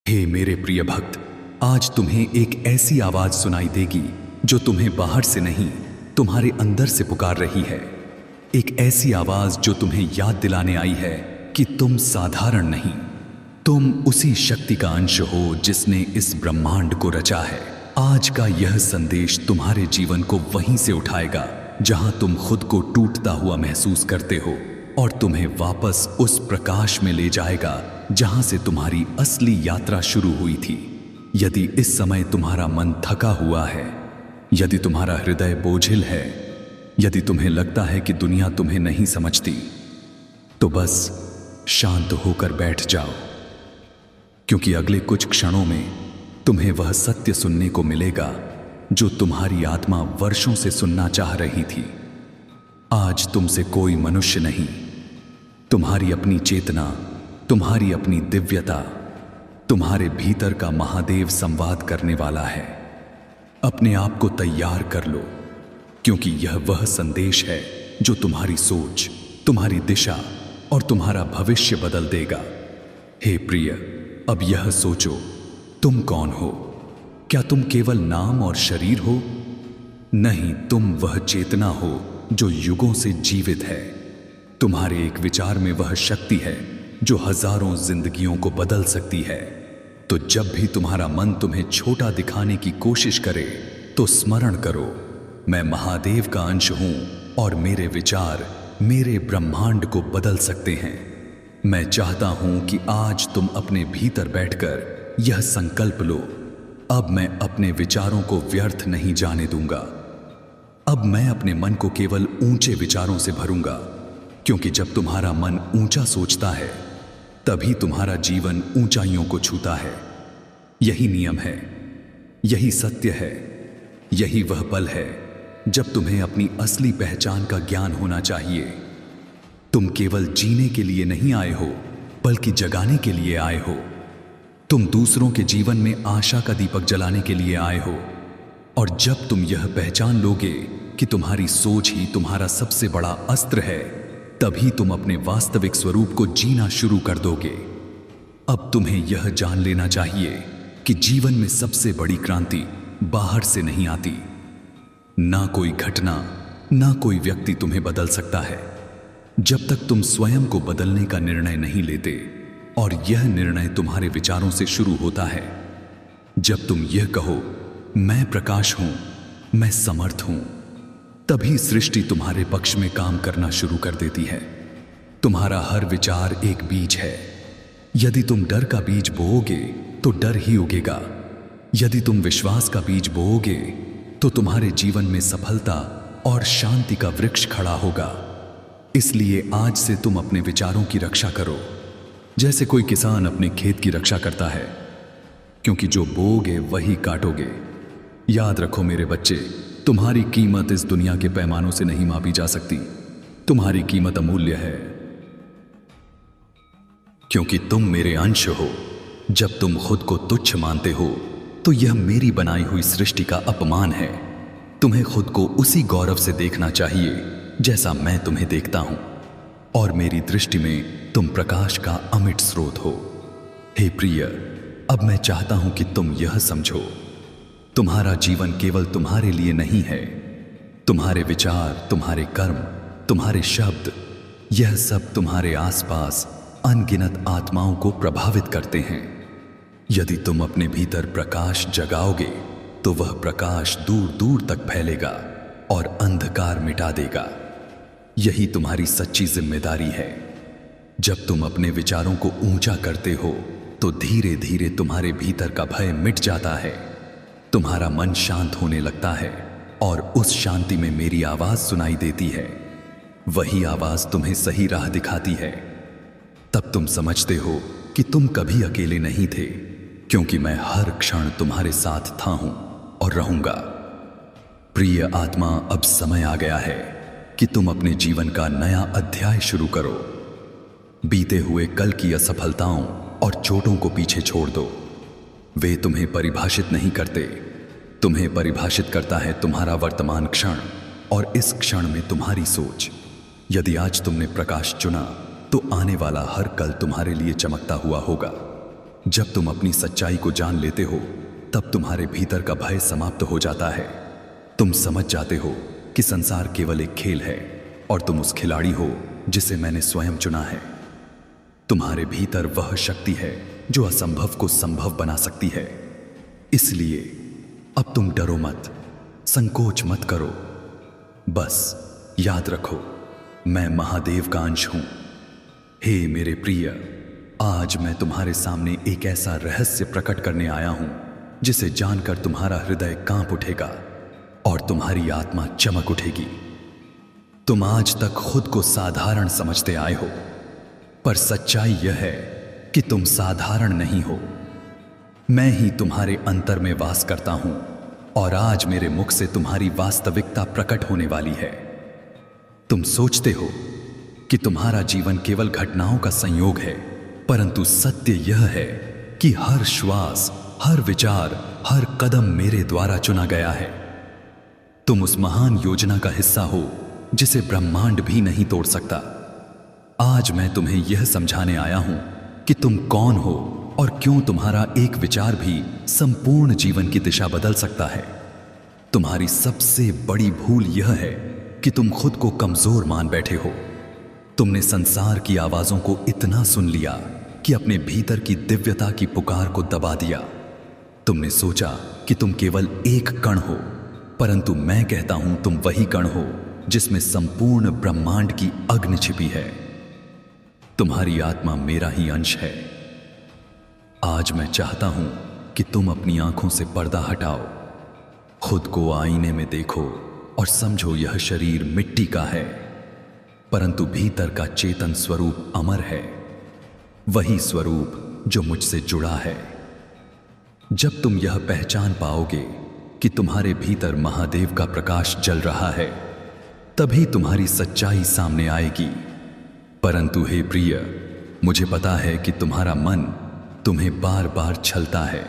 हे मेरे प्रिय भक्त, आज तुम्हें एक ऐसी आवाज सुनाई देगी जो तुम्हें बाहर से नहीं, तुम्हारे अंदर से पुकार रही है। एक ऐसी आवाज जो तुम्हें याद दिलाने आई है कि तुम साधारण नहीं, तुम उसी शक्ति का अंश हो जिसने इस ब्रह्मांड को रचा है। आज का यह संदेश तुम्हारे जीवन को वहीं से उठाएगा जहां तुम खुद को टूटता हुआ महसूस करते हो और तुम्हें वापस उस प्रकाश में ले जाएगा जहां से तुम्हारी असली यात्रा शुरू हुई थी। यदि इस समय तुम्हारा मन थका हुआ है, यदि तुम्हारा हृदय बोझिल है, यदि तुम्हें लगता है कि दुनिया तुम्हें नहीं समझती, तो बस शांत होकर बैठ जाओ, क्योंकि अगले कुछ क्षणों में तुम्हें वह सत्य सुनने को मिलेगा जो तुम्हारी आत्मा वर्षों से सुनना चाह रही थी। आज तुमसे कोई मनुष्य नहीं, तुम्हारी अपनी चेतना, तुम्हारी अपनी दिव्यता, तुम्हारे भीतर का महादेव संवाद करने वाला है। अपने आप को तैयार कर लो, क्योंकि यह वह संदेश है जो तुम्हारी सोच, तुम्हारी दिशा और तुम्हारा भविष्य बदल देगा। हे प्रिय, अब यह सोचो, तुम कौन हो? क्या तुम केवल नाम और शरीर हो? नहीं, तुम वह चेतना हो जो युगों से जीवित है। तुम्हारे एक विचार में वह शक्ति है जो हजारों जिंदगियों को बदल सकती है। तो जब भी तुम्हारा मन तुम्हें छोटा दिखाने की कोशिश करे, तो स्मरण करो, मैं महादेव का अंश हूं और मेरे विचार मेरे ब्रह्मांड को बदल सकते हैं। मैं चाहता हूं कि आज तुम अपने भीतर बैठकर यह संकल्प लो, अब मैं अपने विचारों को व्यर्थ नहीं जाने दूंगा। अब मैं अपने मन को केवल ऊंचे विचारों से भरूंगा, क्योंकि जब तुम्हारा मन ऊंचा सोचता है, तभी तुम्हारा जीवन ऊंचाइयों को छूता है। यही नियम है, यही सत्य है, यही वह पल है जब तुम्हें अपनी असली पहचान का ज्ञान होना चाहिए। तुम केवल जीने के लिए नहीं आए हो, बल्कि जगाने के लिए आए हो। तुम दूसरों के जीवन में आशा का दीपक जलाने के लिए आए हो। और जब तुम यह पहचान लोगे कि तुम्हारी सोच ही तुम्हारा सबसे बड़ा अस्त्र है, तभी तुम अपने वास्तविक स्वरूप को जीना शुरू कर दोगे। अब तुम्हें यह जान लेना चाहिए कि जीवन में सबसे बड़ी क्रांति बाहर से नहीं आती। ना कोई घटना, ना कोई व्यक्ति तुम्हें बदल सकता है, जब तक तुम स्वयं को बदलने का निर्णय नहीं लेते। और यह निर्णय तुम्हारे विचारों से शुरू होता है। जब तुम यह कहो, मैं प्रकाश हूं, मैं समर्थ हूं, तभी सृष्टि तुम्हारे पक्ष में काम करना शुरू कर देती है। तुम्हारा हर विचार एक बीज है। यदि तुम डर का बीज बोओगे तो डर ही उगेगा। यदि तुम विश्वास का बीज बोओगे तो तुम्हारे जीवन में सफलता और शांति का वृक्ष खड़ा होगा। इसलिए आज से तुम अपने विचारों की रक्षा करो, जैसे कोई किसान अपने खेत की रक्षा करता है, क्योंकि जो बोओगे वही काटोगे। याद रखो मेरे बच्चे, तुम्हारी कीमत इस दुनिया के पैमानों से नहीं मापी जा सकती। तुम्हारी कीमत अमूल्य है, क्योंकि तुम मेरे अंश हो। जब तुम खुद को तुच्छ मानते हो, तो यह मेरी बनाई हुई सृष्टि का अपमान है। तुम्हें खुद को उसी गौरव से देखना चाहिए जैसा मैं तुम्हें देखता हूं, और मेरी दृष्टि में तुम प्रकाश का अमिट स्रोत हो। हे प्रिय, अब मैं चाहता हूं कि तुम यह समझो, तुम्हारा जीवन केवल तुम्हारे लिए नहीं है। तुम्हारे विचार, तुम्हारे कर्म, तुम्हारे शब्द, यह सब तुम्हारे आसपास अनगिनत आत्माओं को प्रभावित करते हैं। यदि तुम अपने भीतर प्रकाश जगाओगे, तो वह प्रकाश दूर दूर तक फैलेगा और अंधकार मिटा देगा। यही तुम्हारी सच्ची जिम्मेदारी है। जब तुम अपने विचारों को ऊंचा करते हो, तो धीरे धीरे तुम्हारे भीतर का भय मिट जाता है। तुम्हारा मन शांत होने लगता है और उस शांति में मेरी आवाज सुनाई देती है। वही आवाज तुम्हें सही राह दिखाती है। तब तुम समझते हो कि तुम कभी अकेले नहीं थे, क्योंकि मैं हर क्षण तुम्हारे साथ था हूं और रहूंगा। प्रिय आत्मा, अब समय आ गया है कि तुम अपने जीवन का नया अध्याय शुरू करो। बीते हुए कल की असफलताओं और चोटों को पीछे छोड़ दो। वे तुम्हें परिभाषित नहीं करते, तुम्हें परिभाषित करता है तुम्हारा वर्तमान क्षण और इस क्षण में तुम्हारी सोच। यदि आज तुमने प्रकाश चुना, तो आने वाला हर कल तुम्हारे लिए चमकता हुआ होगा। जब तुम अपनी सच्चाई को जान लेते हो तब तुम्हारे भीतर का भय समाप्त हो जाता है। तुम समझ जाते हो कि संसार केवल एक खेल है और तुम उस खिलाड़ी हो जिसे मैंने स्वयं चुना है। तुम्हारे भीतर वह शक्ति है जो असंभव को संभव बना सकती है। इसलिए अब तुम डरो मत, संकोच मत करो। बस याद रखो, मैं महादेव का अंश हूं। हे मेरे प्रिय, आज मैं तुम्हारे सामने एक ऐसा रहस्य प्रकट करने आया हूं जिसे जानकर तुम्हारा हृदय कांप उठेगा और तुम्हारी आत्मा चमक उठेगी। तुम आज तक खुद को साधारण समझते आए हो, पर सच्चाई यह है कि तुम साधारण नहीं हो। मैं ही तुम्हारे अंतर में वास करता हूं और आज मेरे मुख से तुम्हारी वास्तविकता प्रकट होने वाली है। तुम सोचते हो कि तुम्हारा जीवन केवल घटनाओं का संयोग है, परंतु सत्य यह है कि हर श्वास, हर विचार, हर कदम मेरे द्वारा चुना गया है। तुम उस महान योजना का हिस्सा हो जिसे ब्रह्मांड भी नहीं तोड़ सकता। आज मैं तुम्हें यह समझाने आया हूं कि तुम कौन हो और क्यों तुम्हारा एक विचार भी संपूर्ण जीवन की दिशा बदल सकता है। तुम्हारी सबसे बड़ी भूल यह है कि तुम खुद को कमजोर मान बैठे हो। तुमने संसार की आवाजों को इतना सुन लिया कि अपने भीतर की दिव्यता की पुकार को दबा दिया। तुमने सोचा कि तुम केवल एक कण हो, परंतु मैं कहता हूं तुम वही कण हो जिसमें संपूर्ण ब्रह्मांड की अग्नि छिपी है। तुम्हारी आत्मा मेरा ही अंश है। आज मैं चाहता हूं कि तुम अपनी आंखों से पर्दा हटाओ, खुद को आईने में देखो और समझो यह शरीर मिट्टी का है, परंतु भीतर का चेतन स्वरूप अमर है, वही स्वरूप जो मुझसे जुड़ा है। जब तुम यह पहचान पाओगे कि तुम्हारे भीतर महादेव का प्रकाश जल रहा है, तभी तुम्हारी सच्चाई सामने आएगी। परंतु हे प्रिय, मुझे पता है कि तुम्हारा मन तुम्हें बार बार छलता है।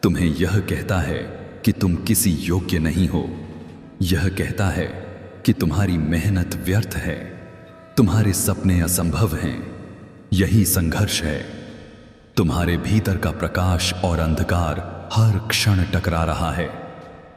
तुम्हें यह कहता है कि तुम किसी योग्य नहीं हो। यह कहता है कि तुम्हारी मेहनत व्यर्थ है, तुम्हारे सपने असंभव हैं। यही संघर्ष है। तुम्हारे भीतर का प्रकाश और अंधकार हर क्षण टकरा रहा है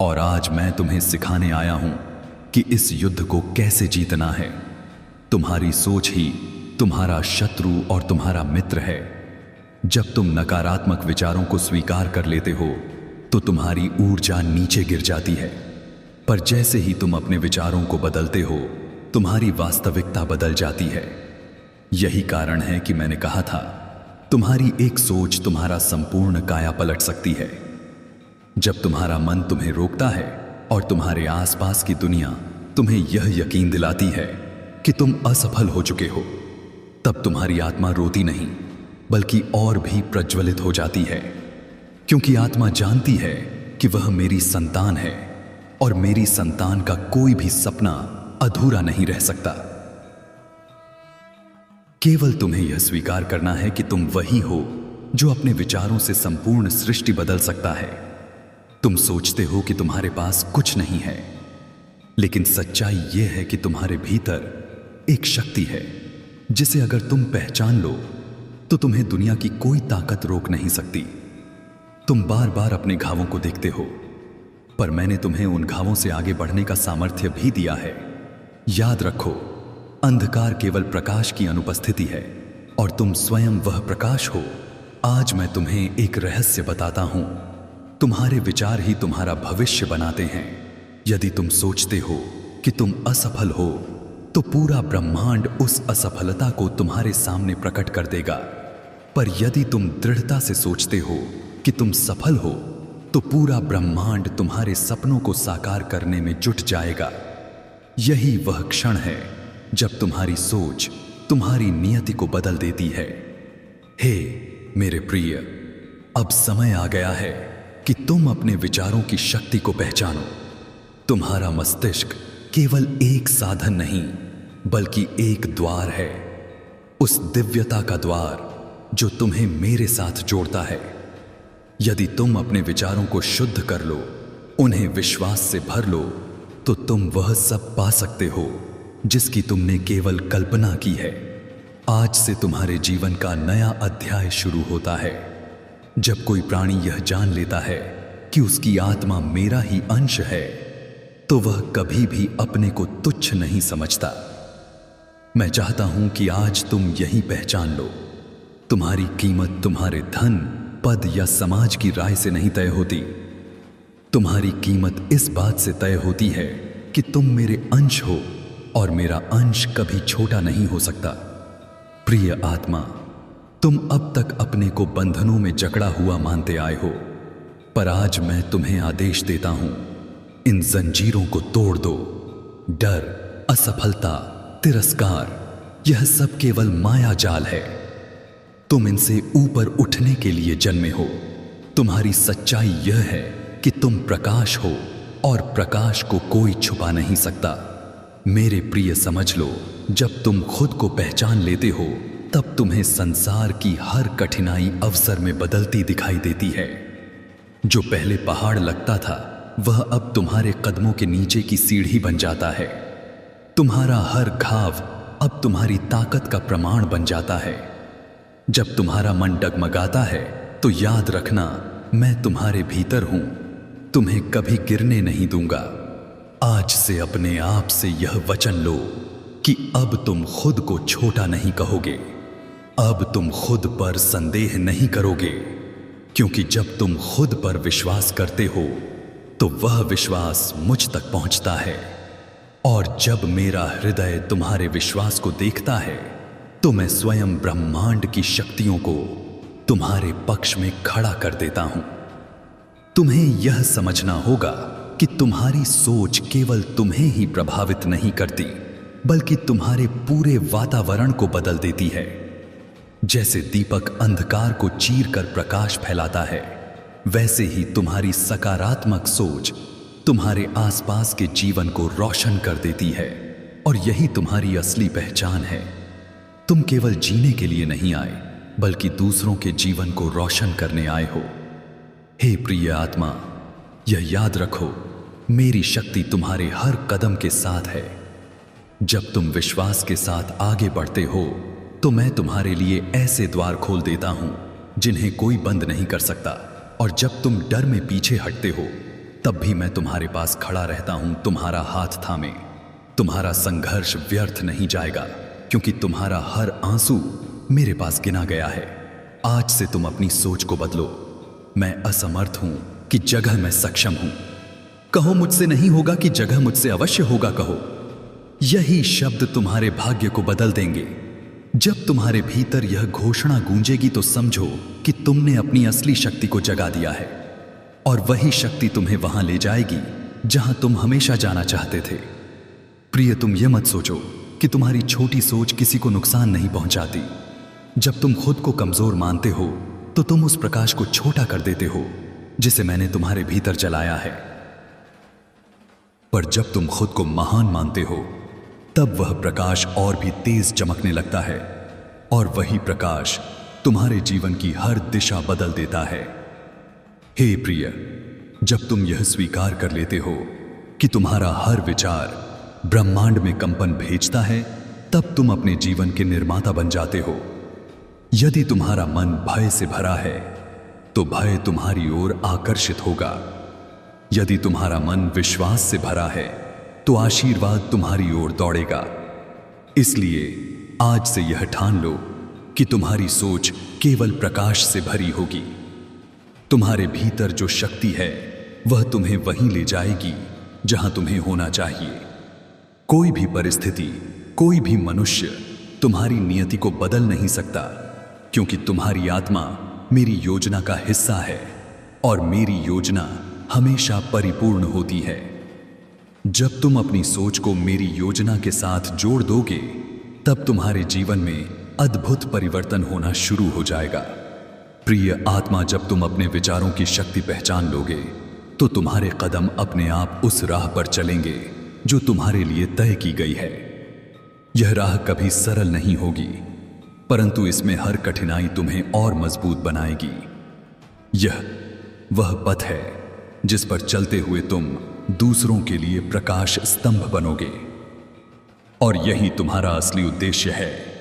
और आज मैं तुम्हें सिखाने आया हूं कि इस युद्ध को कैसे जीतना है। तुम्हारी सोच ही तुम्हारा शत्रु और तुम्हारा मित्र है। जब तुम नकारात्मक विचारों को स्वीकार कर लेते हो तो तुम्हारी ऊर्जा नीचे गिर जाती है, पर जैसे ही तुम अपने विचारों को बदलते हो तुम्हारी वास्तविकता बदल जाती है। यही कारण है कि मैंने कहा था, तुम्हारी एक सोच तुम्हारा संपूर्ण काया पलट सकती है। जब तुम्हारा मन तुम्हें रोकता है और तुम्हारे आसपास की दुनिया तुम्हें यह यकीन दिलाती है कि तुम असफल हो चुके हो, तब तुम्हारी आत्मा रोती नहीं बल्कि और भी प्रज्वलित हो जाती है, क्योंकि आत्मा जानती है कि वह मेरी संतान है और मेरी संतान का कोई भी सपना अधूरा नहीं रह सकता। केवल तुम्हें यह स्वीकार करना है कि तुम वही हो जो अपने विचारों से संपूर्ण सृष्टि बदल सकता है। तुम सोचते हो कि तुम्हारे पास कुछ नहीं है, लेकिन सच्चाई यह है कि तुम्हारे भीतर एक शक्ति है जिसे अगर तुम पहचान लो तो तुम्हें दुनिया की कोई ताकत रोक नहीं सकती। तुम बार बार अपने घावों को देखते हो, पर मैंने तुम्हें उन घावों से आगे बढ़ने का सामर्थ्य भी दिया है। याद रखो, अंधकार केवल प्रकाश की अनुपस्थिति है और तुम स्वयं वह प्रकाश हो। आज मैं तुम्हें एक रहस्य बताता हूं। तुम्हारे विचार ही तुम्हारा भविष्य बनाते हैं। यदि तुम सोचते हो कि तुम असफल हो तो पूरा ब्रह्मांड उस असफलता को तुम्हारे सामने प्रकट कर देगा, पर यदि तुम दृढ़ता से सोचते हो कि तुम सफल हो तो पूरा ब्रह्मांड तुम्हारे सपनों को साकार करने में जुट जाएगा। यही वह क्षण है जब तुम्हारी सोच तुम्हारी नियति को बदल देती है। हे मेरे प्रिय, अब समय आ गया है कि तुम अपने विचारों की शक्ति को पहचानो। तुम्हारा मस्तिष्क केवल एक साधन नहीं बल्कि एक द्वार है, उस दिव्यता का द्वार जो तुम्हें मेरे साथ जोड़ता है। यदि तुम अपने विचारों को शुद्ध कर लो, उन्हें विश्वास से भर लो, तो तुम वह सब पा सकते हो जिसकी तुमने केवल कल्पना की है। आज से तुम्हारे जीवन का नया अध्याय शुरू होता है। जब कोई प्राणी यह जान लेता है कि उसकी आत्मा मेरा ही अंश है, तो वह कभी भी अपने को तुच्छ नहीं समझता। मैं चाहता हूं कि आज तुम यही पहचान लो, तुम्हारी कीमत तुम्हारे धन, पद या समाज की राय से नहीं तय होती। तुम्हारी कीमत इस बात से तय होती है कि तुम मेरे अंश हो, और मेरा अंश कभी छोटा नहीं हो सकता। प्रिय आत्मा, तुम अब तक अपने को बंधनों में जकड़ा हुआ मानते आए हो, पर आज मैं तुम्हें आदेश देता हूं, इन जंजीरों को तोड़ दो। डर, असफलता, तिरस्कार, यह सब केवल माया जाल है। तुम इनसे ऊपर उठने के लिए जन्मे हो। तुम्हारी सच्चाई यह है कि तुम प्रकाश हो, और प्रकाश को कोई छुपा नहीं सकता। मेरे प्रिय, समझ लो, जब तुम खुद को पहचान लेते हो, तब तुम्हें संसार की हर कठिनाई अवसर में बदलती दिखाई देती है। जो पहले पहाड़ लगता था, वह अब तुम्हारे कदमों के नीचे की सीढ़ी बन जाता है। तुम्हारा हर घाव अब तुम्हारी ताकत का प्रमाण बन जाता है। जब तुम्हारा मन डगमगाता है, तो याद रखना, मैं तुम्हारे भीतर हूं, तुम्हें कभी गिरने नहीं दूंगा। आज से अपने आप से यह वचन लो कि अब तुम खुद को छोटा नहीं कहोगे, अब तुम खुद पर संदेह नहीं करोगे, क्योंकि जब तुम खुद पर विश्वास करते हो, तो वह विश्वास मुझ तक पहुंचता है। और जब मेरा हृदय तुम्हारे विश्वास को देखता है, तो मैं स्वयं ब्रह्मांड की शक्तियों को तुम्हारे पक्ष में खड़ा कर देता हूं। तुम्हें यह समझना होगा कि तुम्हारी सोच केवल तुम्हें ही प्रभावित नहीं करती, बल्कि तुम्हारे पूरे वातावरण को बदल देती है। जैसे दीपक अंधकार को चीरकर प्रकाश फैलाता है, वैसे ही तुम्हारी सकारात्मक सोच तुम्हारे आसपास के जीवन को रोशन कर देती है, और यही तुम्हारी असली पहचान है। तुम केवल जीने के लिए नहीं आए, बल्कि दूसरों के जीवन को रोशन करने आए हो। हे प्रिय आत्मा, यह याद रखो, मेरी शक्ति तुम्हारे हर कदम के साथ है। जब तुम विश्वास के साथ आगे बढ़ते हो, तो मैं तुम्हारे लिए ऐसे द्वार खोल देता हूं जिन्हें कोई बंद नहीं कर सकता। और जब तुम डर में पीछे हटते हो, तब भी मैं तुम्हारे पास खड़ा रहता हूं, तुम्हारा हाथ थामे। तुम्हारा संघर्ष व्यर्थ नहीं जाएगा, क्योंकि तुम्हारा हर आंसू मेरे पास गिना गया है। आज से तुम अपनी सोच को बदलो। मैं असमर्थ हूं कि जगह मैं सक्षम हूं। कहो मुझसे नहीं होगा कि जगह मुझसे अवश्य होगा कहो। यही शब्द तुम्हारे भाग्य को बदल देंगे। जब तुम्हारे भीतर यह घोषणा गूंजेगी, तो समझो कि तुमने अपनी असली शक्ति को जगा दिया है, और वही शक्ति तुम्हें वहां ले जाएगी जहां तुम हमेशा जाना चाहते थे। प्रिय, तुम यह मत सोचो कि तुम्हारी छोटी सोच किसी को नुकसान नहीं पहुंचाती। जब तुम खुद को कमजोर मानते हो, तो तुम उस प्रकाश को छोटा कर देते हो जिसे मैंने तुम्हारे भीतर जलाया है। पर जब तुम खुद को महान मानते हो, तब वह प्रकाश और भी तेज चमकने लगता है, और वही प्रकाश तुम्हारे जीवन की हर दिशा बदल देता है। हे प्रिय, जब तुम यह स्वीकार कर लेते हो कि तुम्हारा हर विचार ब्रह्मांड में कंपन भेजता है, तब तुम अपने जीवन के निर्माता बन जाते हो। यदि तुम्हारा मन भय से भरा है, तो भय तुम्हारी ओर आकर्षित होगा। यदि तुम्हारा मन विश्वास से भरा है, तो आशीर्वाद तुम्हारी ओर दौड़ेगा। इसलिए आज से यह ठान लो कि तुम्हारी सोच केवल प्रकाश से भरी होगी। तुम्हारे भीतर जो शक्ति है, वह तुम्हें वहीं ले जाएगी जहां तुम्हें होना चाहिए। कोई भी परिस्थिति, कोई भी मनुष्य तुम्हारी नियति को बदल नहीं सकता, क्योंकि तुम्हारी आत्मा मेरी योजना का हिस्सा है, और मेरी योजना हमेशा परिपूर्ण होती है। जब तुम अपनी सोच को मेरी योजना के साथ जोड़ दोगे, तब तुम्हारे जीवन में अद्भुत परिवर्तन होना शुरू हो जाएगा। प्रिय आत्मा, जब तुम अपने विचारों की शक्ति पहचान लोगे, तो तुम्हारे कदम अपने आप उस राह पर चलेंगे जो तुम्हारे लिए तय की गई है। यह राह कभी सरल नहीं होगी, परंतु इसमें हर कठिनाई तुम्हें और मजबूत बनाएगी। यह वह पथ है जिस पर चलते हुए तुम दूसरों के लिए प्रकाश स्तंभ बनोगे, और यही तुम्हारा असली उद्देश्य है।